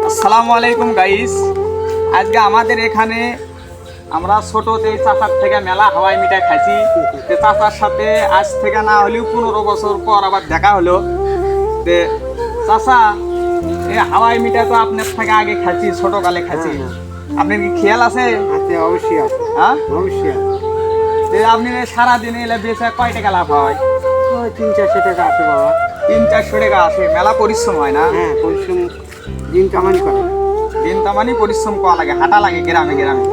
আসসালামু আলাইকুম গাইস। আজকে আমাদের এখানে আমরা ছোটতে চাচার থেকে মেলা হাওয়াই মিঠাই খাইছি। চাচার সাথে আজ থেকে না হলেও 15 বছর পর আবার দেখা হলো। চাচা, এই হাওয়াই মিঠাই তো আপনার থেকে আগে খাইছি, ছোটকালে খাইছি। আপনার কি খেয়াল আছে? অবশ্যই আছে। হ্যাঁ, অবশ্যই আছে। আপনি সারাদিনে এলে বেচে কয় টাকা লাভ হয়? ওই 300-400 টাকা আছে বাবা। 300-400 টাকা আসে। মেলা পরিশ্রম হয় না? হ্যাঁ, পরিশ্রম দিন কামানি করে। দিন তামানি পরিশ্রম করা লাগে, হাঁটা লাগে গ্রামে গ্রামে।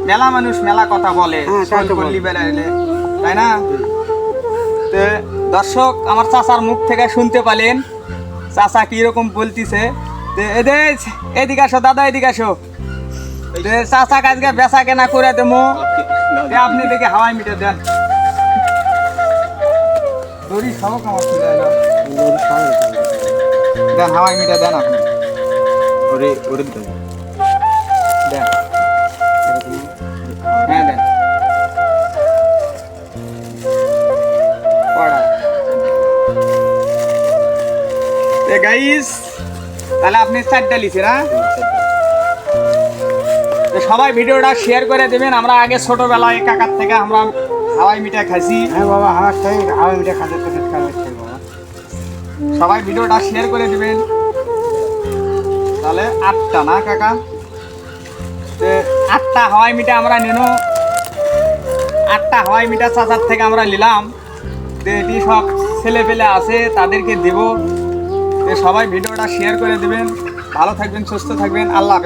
মেলা মানুষ মেলা কথা বলে, হ্যাঁ, তাই তো বলে। বেড়াইলে, তাই না? তো দর্শক, আমার চাচার মুখ থেকে শুনতে পেলেন চাচা কিরকম বলতিছে। এদিকে আসো দাদা, এদিকে আসো। চাচা কাজকে বেচা কেনা করে দেবো, আপনি দেখে হাওয়াই মিটে দেন। দড়ি সবক আমার ছিল দেন, হাওয়াই মিটে দেন আপনি। দেন, হ্যাঁ দেন। গাইস, তাহলে আপনি 4টা লিখে না? সবাই ভিডিওটা শেয়ার করে দেবেন। আমরা আগে ছোটবেলায় কাকার থেকে আমরা হাওয়াই মিঠাই খাইছি। হ্যাঁ বাবা, আমার থেকে হাওয়াই মিঠাই খাতে খাওয়াচ্ছে বাবা। সবাই ভিডিওটা শেয়ার করে দিবেন। তাহলে 8টা না কাকা? 8টা হাওয়াই মিঠাই আমরা নিল। 8টা হাওয়াই মিঠাই চাচার থেকে আমরা নিলাম। এটি সব ছেলে পেলে আছে, তাদেরকে দেব। সবাই ভিডিওটা শেয়ার করে দেবেন। ভালো থাকবেন, সুস্থ থাকবেন। আল্লাহ হাফেজ।